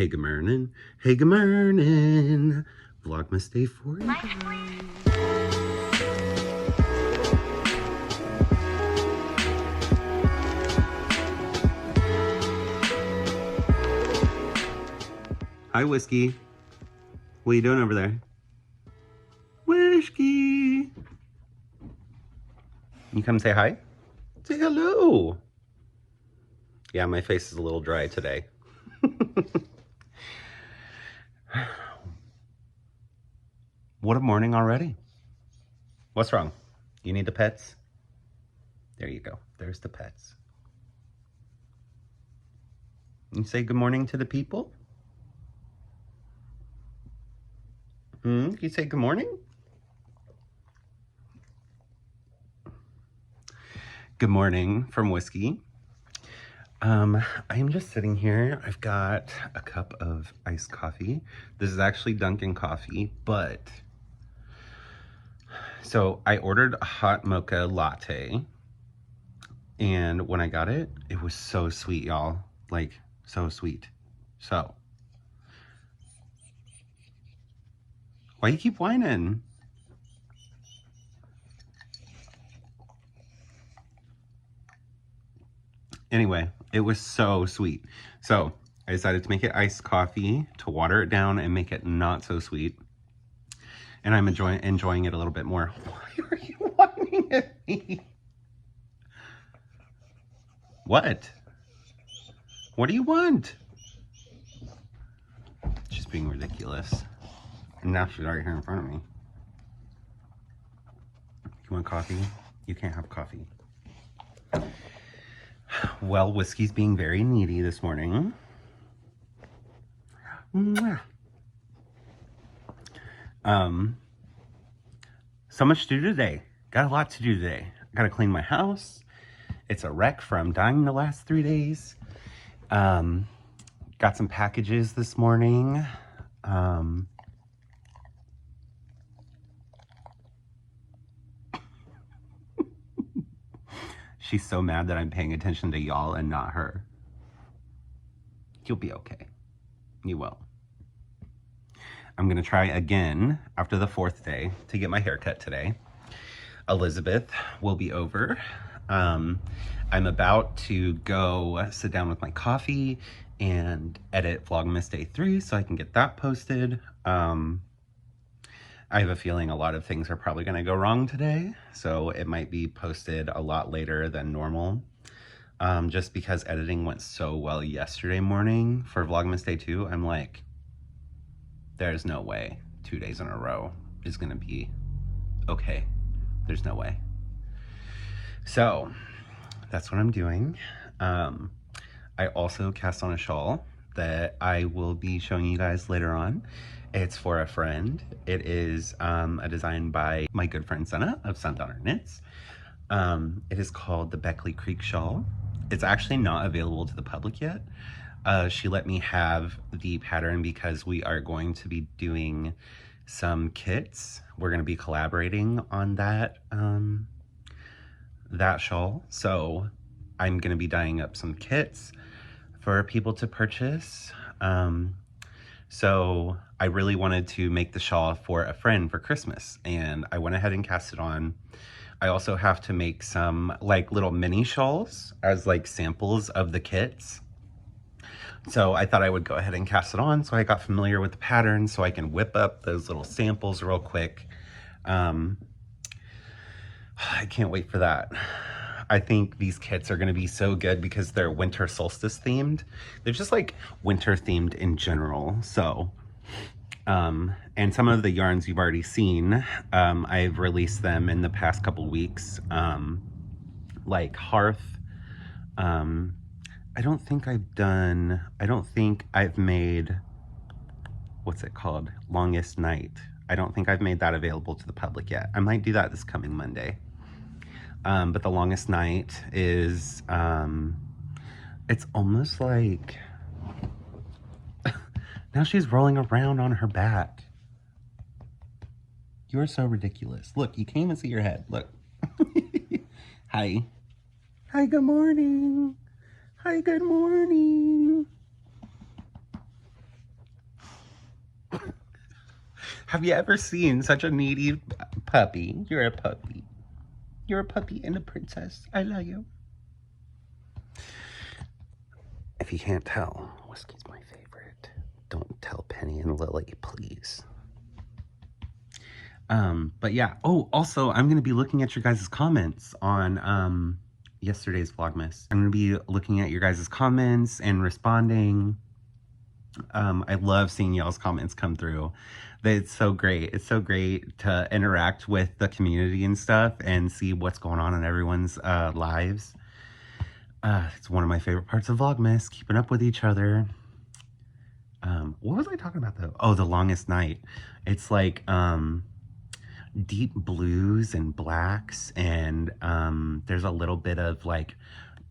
Hey, good morning. Hey, good morning. Vlogmas day 4. Hi, Whiskey. What are you doing over there? Whiskey. You come say hi? Say hello. Yeah, my face is a little dry today. What a morning already. What's wrong? You need the pets? There you go. There's the pets. You say good morning to the people? You say good morning? Good morning from Whiskey. I'm just sitting here. I've got a cup of iced coffee. This is actually Dunkin' coffee, but so I ordered a hot mocha latte, and when I got it, it was so sweet, y'all. Like, so sweet. So, why you keep whining? Anyway, it was so sweet. So, I decided to make it iced coffee to water it down and make it not so sweet. And I'm enjoying it a little bit more. Why are you whining at me? What? What do you want? She's being ridiculous. And now she's right here in front of me. You want coffee? You can't have coffee. Well, Whiskey's being very needy this morning. Mwah. So much to do today. Got a lot to do today. I gotta clean my house. It's a wreck from dying the last 3 days. Got some packages this morning. She's so mad that I'm paying attention to y'all and not her. You'll be okay. You will. I'm gonna try again after the 4th day to get my hair cut today. Elizabeth will be over. I'm about to go sit down with my coffee and edit Vlogmas Day 3 so I can get that posted. I have a feeling a lot of things are probably going to go wrong today, so it might be posted a lot later than normal. Just because editing went so well yesterday morning for Vlogmas Day 2, I'm like, there's no way 2 days in a row is going to be okay. There's no way. So that's what I'm doing. I also cast on a shawl that I will be showing you guys later on. It's for a friend. It is a design by my good friend Senna of Sundowner Knits. It is called the Beckley Creek Shawl. It's actually not available to the public yet. She let me have the pattern because we are going to be doing some kits. We're going to be collaborating on that shawl. So I'm going to be dyeing up some kits for people to purchase. So I really wanted to make the shawl for a friend for Christmas, and I went ahead and cast it on. I also have to make some like little mini shawls as like samples of the kits. So I thought I would go ahead and cast it on so I got familiar with the pattern so I can whip up those little samples real quick. I can't wait for that. I think these kits are going to be so good because they're winter solstice themed. They're just like winter themed in general. So, and some of the yarns you've already seen, I've released them in the past couple weeks. Like Hearth. I don't think I've made, what's it called? Longest Night. I don't think I've made that available to the public yet. I might do that this coming Monday. But the Longest Night is, it's almost like, now she's rolling around on her back. You're so ridiculous. Look, you can't even see your head. Look. Hi. Hi, good morning. Hi, good morning. Have you ever seen such a needy puppy? You're a puppy. You're a puppy and a princess. I love you. If you can't tell, whiskey's my favorite. Don't tell Penny and Lily, please. But yeah. Oh, also, I'm going to be looking at your guys' comments on yesterday's Vlogmas. I'm going to be looking at your guys' comments and responding. I love seeing y'all's comments come through. It's so great. It's so great to interact with the community and stuff and see what's going on in everyone's lives. It's one of my favorite parts of Vlogmas, keeping up with each other. What was I talking about though? Oh, the longest night. It's like deep blues and blacks, and there's a little bit of like,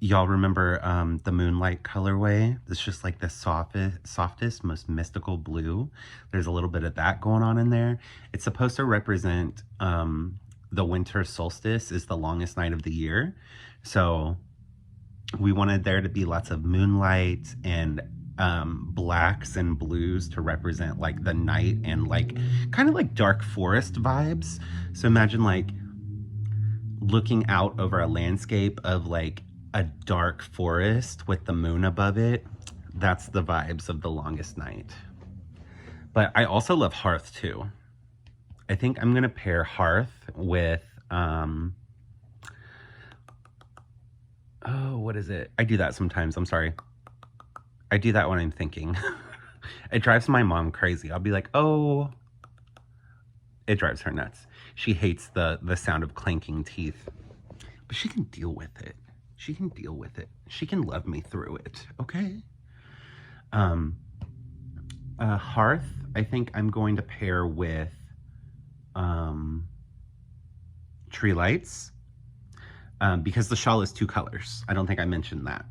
y'all remember the Moonlight colorway? It's just like the softest, most mystical blue. There's a little bit of that going on in there. It's supposed to represent the winter solstice is the longest night of the year. So we wanted there to be lots of moonlight and blacks and blues to represent like the night and like kind of like dark forest vibes. So imagine like looking out over a landscape of like a dark forest with the moon above it. That's the vibes of the longest night. But I also love Hearth too. I think I'm gonna pair Hearth with oh, what is it? I do that sometimes, I'm sorry. I do that when I'm thinking. It drives my mom crazy. I'll be like, oh, it drives her nuts. She hates the sound of clanking teeth, but she can deal with it. She can deal with it. She can love me through it, okay? Hearth, I think I'm going to pair with Tree Lights, because the shawl is 2 colors. I don't think I mentioned that.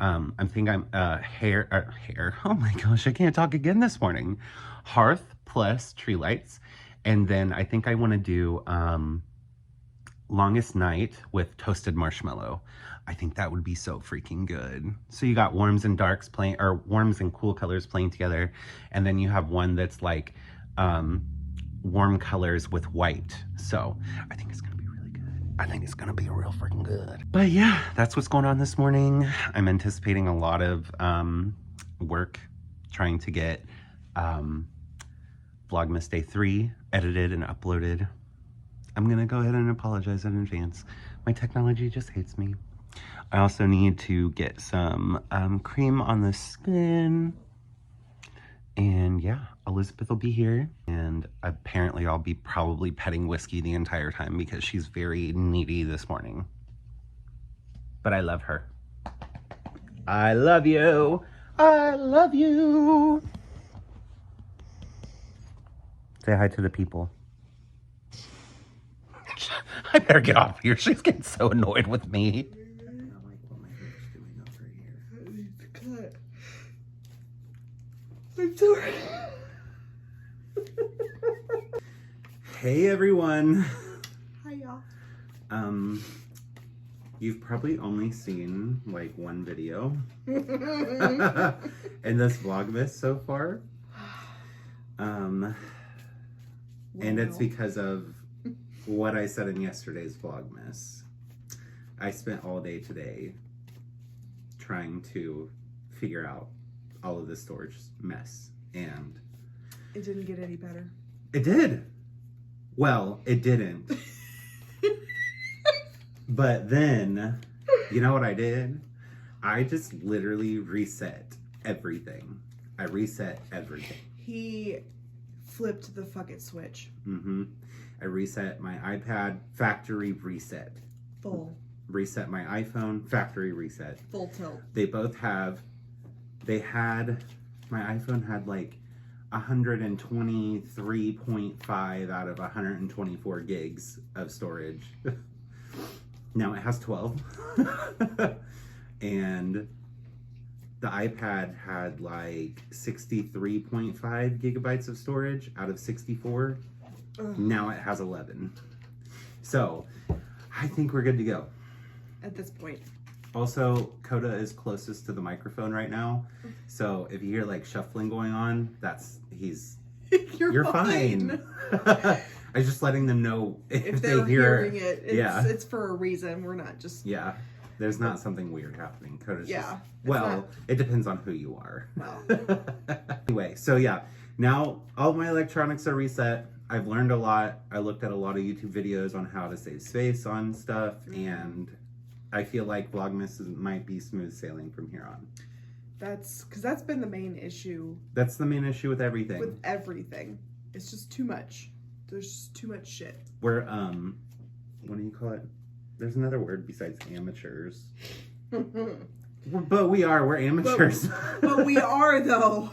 I'm thinking I'm hair. Oh my gosh, I can't talk again this morning. Hearth plus Tree Lights, and then I think I want to do Longest Night with Toasted Marshmallow. I think that would be so freaking good. So you got warms and darks playing, or warms and cool colors playing together, and then you have one that's like warm colors with white. So I think it's gonna be really good. I think it's gonna be real freaking good. But yeah, that's what's going on this morning. I'm anticipating a lot of work trying to get Vlogmas Day 3 edited and uploaded. I'm gonna go ahead and apologize in advance. My technology just hates me. I also need to get some cream on the skin. And yeah, Elizabeth will be here. And apparently I'll be probably petting Whiskey the entire time because she's very needy this morning. But I love her. I love you. I love you. Say hi to the people. I better get off here. She's getting so annoyed with me. I'm sorry. Hey everyone. Hi y'all. You've probably only seen like one video in this Vlogmas so far. And it's because of what I said in yesterday's Vlogmas. I spent all day today trying to figure out all of this storage mess, and it didn't get any better. It did. Well, it didn't. But then, you know what I did? I just literally reset everything. I reset everything. He flipped the fuck it switch. Mm-hmm. I reset my iPad, factory reset. Full. Reset my iPhone, factory reset. Full tilt. They both have, my iPhone had like 123.5 out of 124 gigs of storage. Now it has 12. And the iPad had like 63.5 gigabytes of storage out of 64. Ugh. Now it has 11. So I think we're good to go. At this point. Also, Coda is closest to the microphone right now. So if you hear like shuffling going on, he's You're fine. I was just letting them know If they they're hear hearing it, it's for a reason. We're not just... Yeah. There's not something weird happening. Coda's Yeah. just, well, it depends on who you are. Well. Anyway, so yeah. Now, all my electronics are reset. I've learned a lot. I looked at a lot of YouTube videos on how to save space on stuff. And I feel like Vlogmas might be smooth sailing from here on. That's because that's been the main issue. That's the main issue with everything. With everything. It's just too much. There's just too much shit. We're, what do you call it? There's another word besides amateurs. But we're amateurs. But we are, though.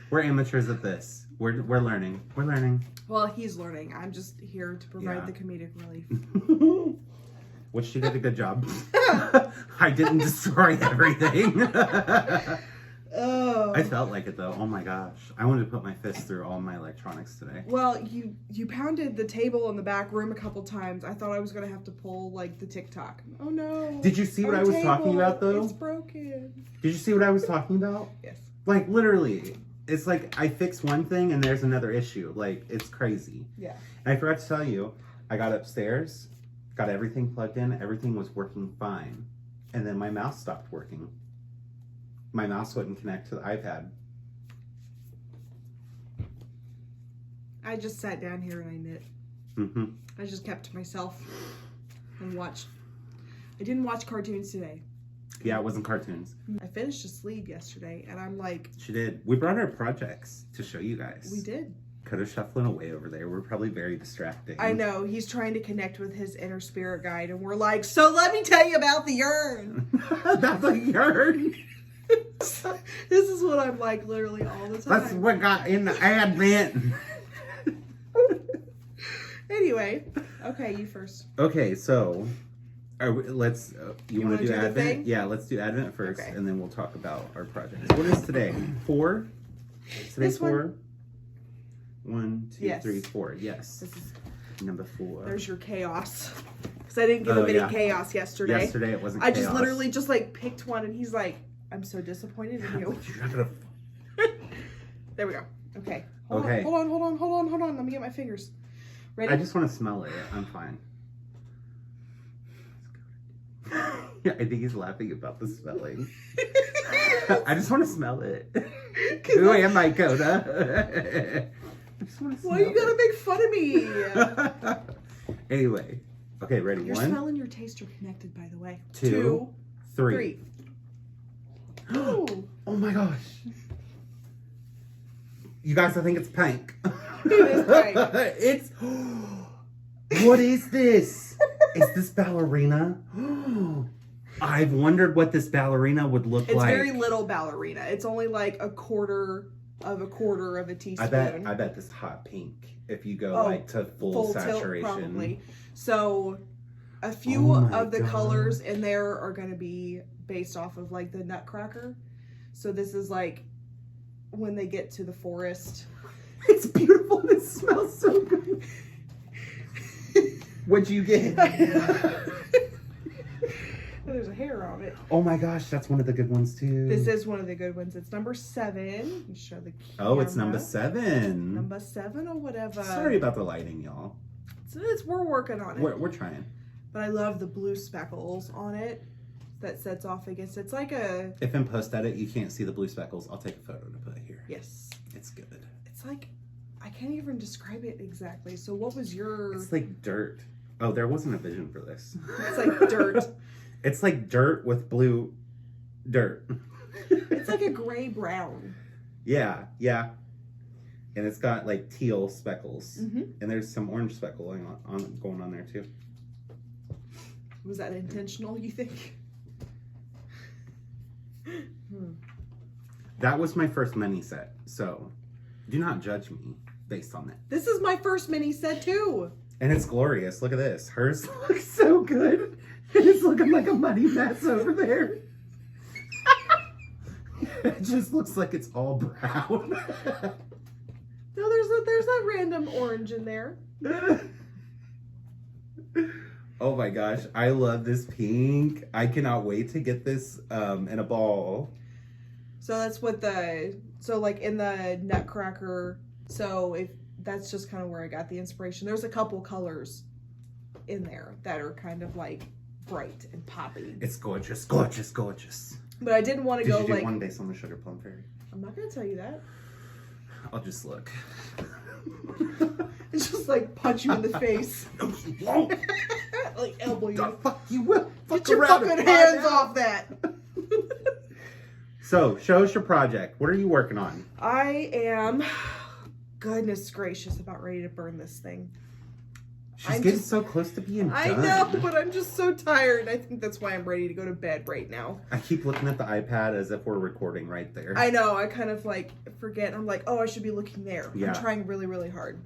We're amateurs at this. We're learning. We're learning. Well, he's learning. I'm just here to provide the comedic relief. Which she did a good job. I didn't destroy everything. Oh. I felt like it though. Oh my gosh. I wanted to put my fist through all my electronics today. Well, you pounded the table in the back room a couple times. I thought I was going to have to pull like the TikTok. Oh no. Did you see what I was talking about though? It's broken. Did you see what I was talking about? Yes. Like literally. It's like I fix one thing and there's another issue. Like it's crazy. Yeah. And I forgot to tell you, I got upstairs, got everything plugged in, everything was working fine. And then my mouse stopped working. My mouse wouldn't connect to the iPad. I just sat down here and I knit. Mm-hmm. I just kept to myself and watched. I didn't watch cartoons today. Yeah, it wasn't cartoons. I finished a sleeve yesterday and I'm like... She did. We brought our projects to show you guys. We did. Coda's shuffling away over there. We're probably very distracting. I know. He's trying to connect with his inner spirit guide and we're like, so let me tell you about the urn. That's a yarn. This is what I'm like literally all the time. That's what got in the advent. Anyway, okay, you first. Okay, so let's. You want to do the Advent? thing? Yeah, let's do Advent first, Okay. and then we'll talk about our projects. What is today? 4? Today's This one? 4. 1, 2, Yes. 3, 4. Yes. This is, Number 4. there's your chaos. Because I didn't give him any chaos yesterday. Yesterday it wasn't I chaos. just literally just like picked one and he's like, I'm so disappointed in you. You're not gonna... There we go. Okay. Okay. Hold on. Let me get my fingers. Ready? I just want to smell it. I'm fine. Yeah, I think he's laughing about the smelling. I just want to smell it. Who am I, Coda? I just want to smell Why you gotta make fun of me? Anyway. Okay, ready? Your 1, smell and your taste are connected, by the way. 2, 3. Ooh. Oh my gosh. You guys, I think it's pink. It is pink. It's... What is this? Is this ballerina? I've wondered what this ballerina would look It's like. very little ballerina. It's only like a quarter of a teaspoon. I bet this hot pink if you go like to full saturation. Tilt, probably. So a few of the colors in there are going to be based off of like the Nutcracker. So this is like when they get to the forest. It's beautiful and it smells so good. What'd you get? There's a hair on it. Oh my gosh, that's one of the good ones too. This is one of the good ones. It's number 7. You show the camera. Oh, it's number 7. Number 7 or whatever. Sorry about the lighting, y'all. We're working on it. We're trying. But I love the blue speckles on it that sets off against. It's like a... If in post edit you can't see the blue speckles, I'll take a photo to put here. Yes. It's good. It's like... I can't even describe it exactly. So what was your... It's like dirt. Oh, there wasn't a vision for this. It's like dirt. It's like dirt with blue dirt. It's like a gray brown. Yeah. And it's got like teal speckles. Mm-hmm. And there's some orange speckle going on there too. Was that intentional, you think? That was my first mini set. So do not judge me based on that. This is my first mini set too. And it's glorious. Look at this. Hers looks so good. It's looking like a muddy mess over there. It just looks like it's all brown. No, there's that random orange in there. Oh my gosh. I love this pink. I cannot wait to get this in a ball. So that's what so like in the Nutcracker So if that's just kind of where I got the inspiration. There's a couple colors in there that are kind of like bright and poppy. It's gorgeous, gorgeous, gorgeous. But I didn't want to go Did you do like one based on the Sugar Plum Fairy? I'm not gonna tell you that. I'll just look. It's just like punch you in the face. No, you won't. Like elbow you. The fuck you will. Get your fucking hands off that. So, show us your project. What are you working on? I am, goodness gracious, about ready to burn this thing. She's getting so close to being done. I know, but I'm just so tired. I think that's why I'm ready to go to bed right now. I keep looking at the iPad as if we're recording right there. I know. I kind of like forget. I'm like, oh, I should be looking there. Yeah. I'm trying really, really hard.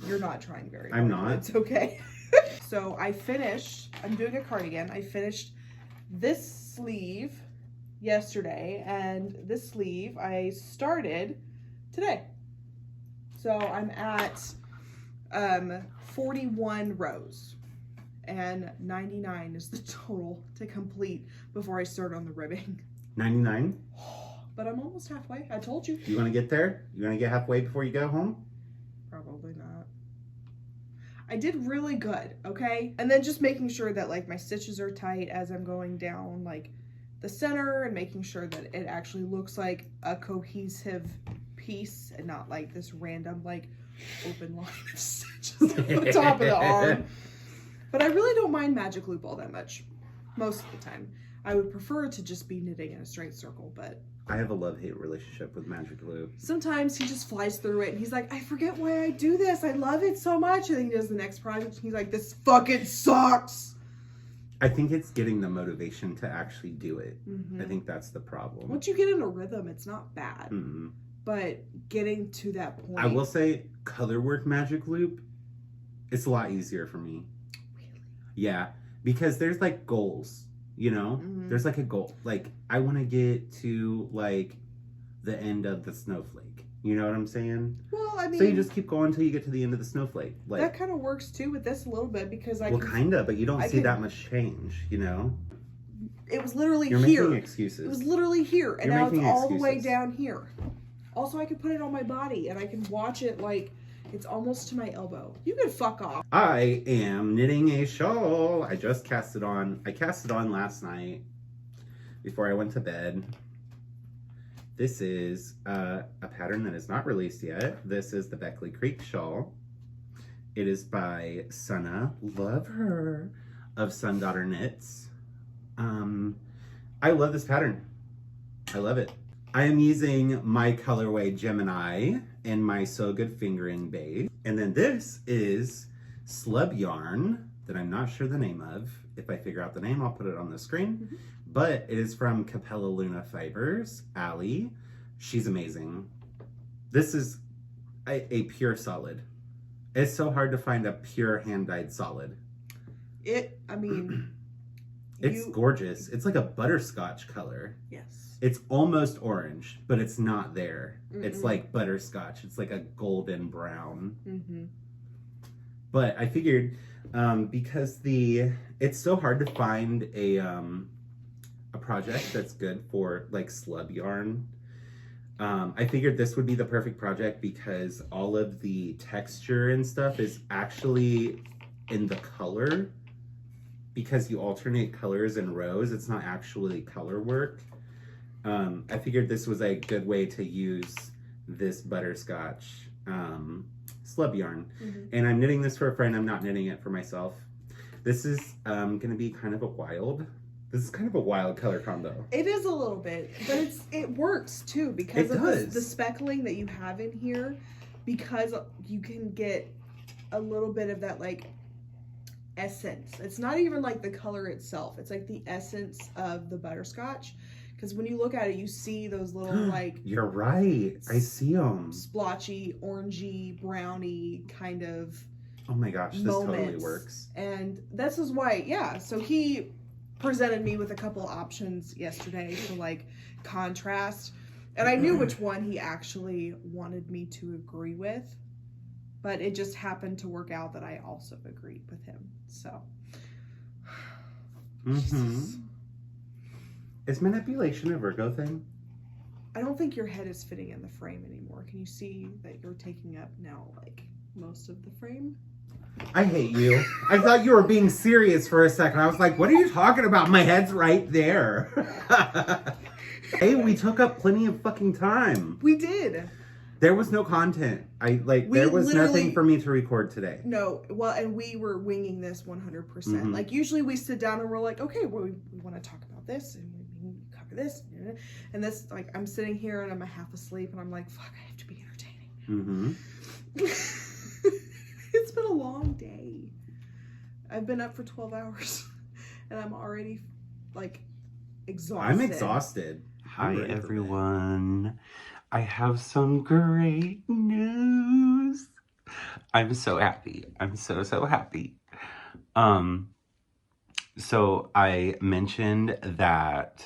You're not trying very hard. I'm not. It's okay. So I finished. I'm doing a cardigan. I finished this sleeve yesterday, and this sleeve I started today. So I'm at 41 rows, and 99 is the total to complete before I start on the ribbing. 99? But I'm almost halfway. I told you. You want to get there? You want to get halfway before you go home? Probably not. I did really good, okay? And then just making sure that like my stitches are tight as I'm going down like the center, and making sure that it actually looks like a cohesive piece and not like this random like open line of stitches at the top of the arm. But I really don't mind magic loop all that much most of the time. I would prefer to just be knitting in a straight circle, but I have a love-hate relationship with magic loop. sometimes he just flies through it and he's like, I forget why I do this. I love it so much. And then he does the next project and he's like, this fucking sucks. I think it's getting the motivation to actually do it. Mm-hmm. I think that's the problem. Once you get in a rhythm, it's not bad. Mm-hmm. But getting to that point. I will say, color work magic loop, it's a lot easier for me. Really? Yeah, because there's like goals, you know? Mm-hmm. There's like a goal. Like, I want to get to like the end of the snowflake. You know what I'm saying? Well, I mean, So you just keep going until you get to the end of the snowflake. Like, that kind of works too with this a little bit because I well, can, kind of, but you don't I see can- that much change, you know? it was literally You're here. making It excuses. was literally here, and You're now it's making all the way excuses. down here. Also, I can put it on my body, and I can watch it like it's almost to my elbow. You can fuck off. I am knitting a shawl. I just cast it on. I cast it on last night before I went to bed. This is a pattern that is not released yet. This is the Beckley Creek shawl. It is by Sunna, love her, of Sun Daughter Knits. I love this pattern. I love it. I am using my colorway Gemini in my So Good fingering base. And then this is Slub Yarn that I'm not sure the name of. If I figure out the name, I'll put it on the screen. Mm-hmm. But it is from Capella Luna Fibers, Allie. She's amazing. This is a pure solid. It's so hard to find a pure hand-dyed solid. I mean, It's gorgeous. It's like a butterscotch color. Yes. It's almost orange, but it's not there. Mm-mm. It's like butterscotch. It's like a golden brown. Mm-hmm. But I figured because it's so hard to find a project that's good for like slub yarn. I figured this would be the perfect project because all of the texture and stuff is actually in the color. Because you alternate colors in rows, it's not actually color work. I figured this was a good way to use this butterscotch slub yarn. Mm-hmm. And I'm knitting this for a friend. I'm not knitting it for myself. This is gonna be kind of a wild color combo. It is a little bit, but it works too because It of does. the speckling that you have in here, because you can get a little bit of that like essence. It's not even like the color itself. It's like the essence of the butterscotch. Because when you look at it, you see those little like You're right. I see them. splotchy, orangey, browny kind of Oh my gosh, this moments. totally works. And this is why, yeah. So he presented me with a couple options yesterday for like contrast. And I knew which one he actually wanted me to agree with. But it just happened to work out that I also agreed with him. So. Mm-hmm. Is manipulation a Virgo thing? I don't think your head is fitting in the frame anymore. Can you see that you're taking up now, like, most of the frame? I hate you. I thought you were being serious for a second. I was like, what are you talking about? My head's right there. Hey, we took up plenty of fucking time. We did. There was no content. There was nothing for me to record today. No, well, and we were winging this 100%. Like, usually we sit down and we're like, okay, well, we want to talk about this and we cover this. And this, like, I'm sitting here and I'm half asleep and I'm like, fuck, I have to be entertaining now. It's been a long day. I've been up for 12 hours and I'm already, like, exhausted. I'm exhausted. Hi, everyone. I have some great news. I'm so happy. I'm so happy. So I mentioned that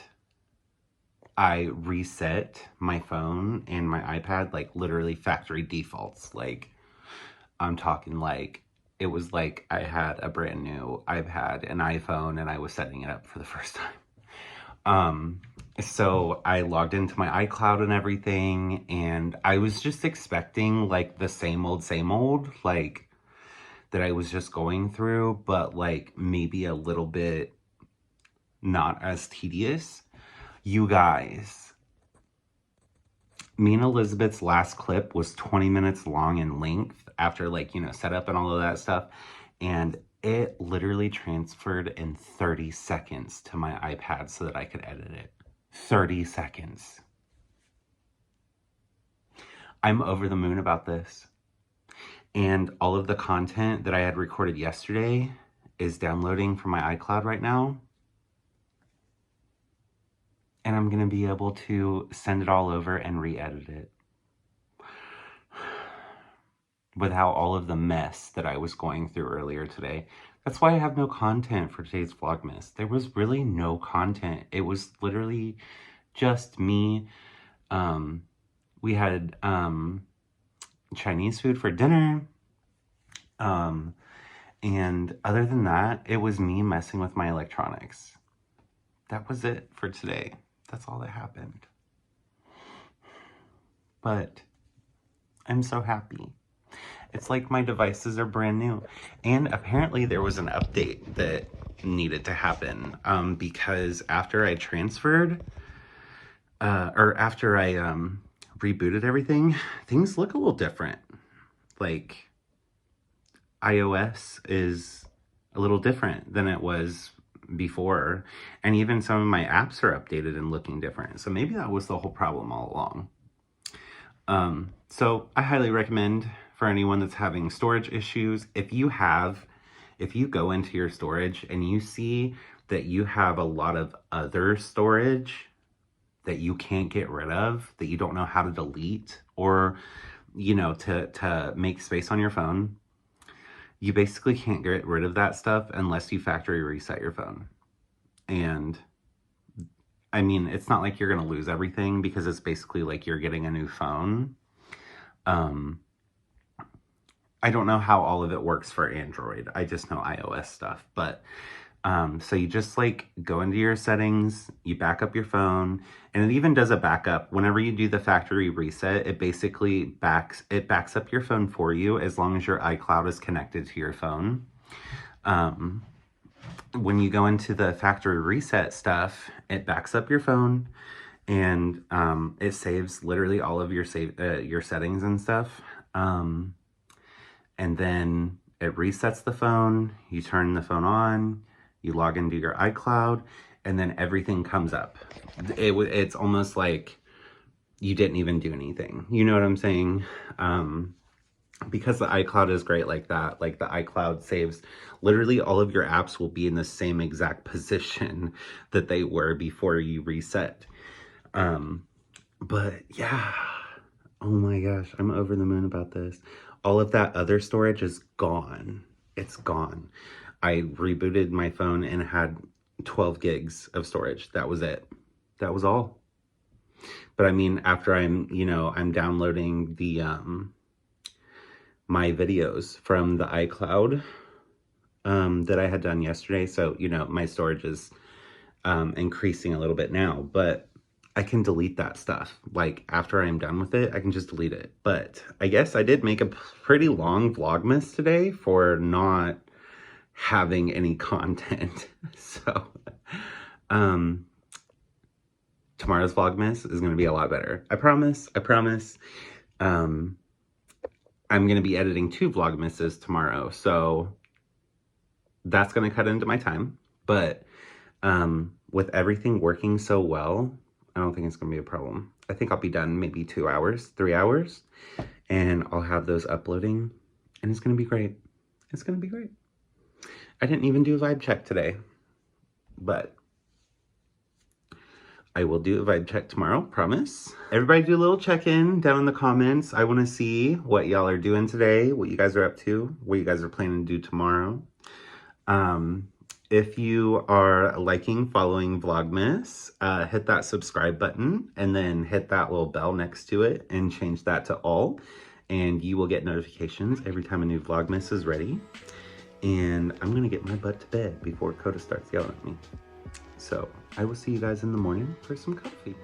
I reset my phone and my iPad, like, literally factory defaults. Like, I'm talking like, it was like I had a brand new iPad, an iPhone, and I was setting it up for the first time. So I logged into my iCloud and everything, and I was just expecting, like, the same old, like, that I was just going through, but, like, maybe a little bit not as tedious. You guys, me and Elizabeth's last clip was 20 minutes long in length after, like, you know, setup and all of that stuff. And it literally transferred in 30 seconds to my iPad so that I could edit it. 30 seconds. I'm over the moon about this. And all of the content that I had recorded yesterday is downloading from my iCloud right now. And I'm going to be able to send it all over and re-edit it. Without all of the mess that I was going through earlier today. That's why I have no content for today's Vlogmas. There was really no content. It was literally just me. We had Chinese food for dinner. And other than that, it was me messing with my electronics. That was it for today. That's all that happened. But I'm so happy. It's like my devices are brand new. And apparently there was an update that needed to happen because after I transferred, or after I rebooted everything, things look a little different. Like, iOS is a little different than it was before. And even some of my apps are updated and looking different. So maybe that was the whole problem all along. So I highly recommend for anyone that's having storage issues, if you go into your storage and you see that you have a lot of other storage that you can't get rid of, that you don't know how to delete, or, you know, to make space on your phone, you basically can't get rid of that stuff unless you factory reset your phone. And I mean, it's not like you're going to lose everything because it's basically like you're getting a new phone. I don't know how all of it works for Android. I just know iOS stuff. But so you just like go into your settings, you back up your phone, and it even does a backup. Whenever you do the factory reset, it basically backs up your phone for you as long as your iCloud is connected to your phone. When you go into the factory reset stuff, it backs up your phone and it saves literally all of your settings and stuff. And then it resets the phone, you turn the phone on, you log into your iCloud, and then everything comes up. It's almost like you didn't even do anything. You know what I'm saying? Because the iCloud is great like that. Like, the iCloud saves literally all of your apps will be in the same exact position that they were before you reset. But yeah, oh my gosh, I'm over the moon about this. All of that other storage is gone. It's gone. I rebooted my phone and had 12 gigs of storage. That was it. That was all. But I mean, after I'm downloading the my videos from the iCloud that I had done yesterday. So, you know, my storage is increasing a little bit now. But I can delete that stuff. Like, after I'm done with it, I can just delete it. But I guess I did make a pretty long Vlogmas today for not having any content. So, tomorrow's Vlogmas is going to be a lot better. I promise. I promise. I'm going to be editing 2 Vlogmases tomorrow. So, that's going to cut into my time. But, with everything working so well, I don't think it's going to be a problem. I think I'll be done maybe 2 hours, 3 hours, and I'll have those uploading, and it's going to be great. It's going to be great. I didn't even do a vibe check today, but I will do a vibe check tomorrow, promise. Everybody do a little check-in down in the comments. I want to see what y'all are doing today, what you guys are up to, what you guys are planning to do tomorrow. If you are liking, following Vlogmas, hit that subscribe button and then hit that little bell next to it and change that to all. And you will get notifications every time a new Vlogmas is ready. And I'm going to get my butt to bed before Coda starts yelling at me. So I will see you guys in the morning for some coffee.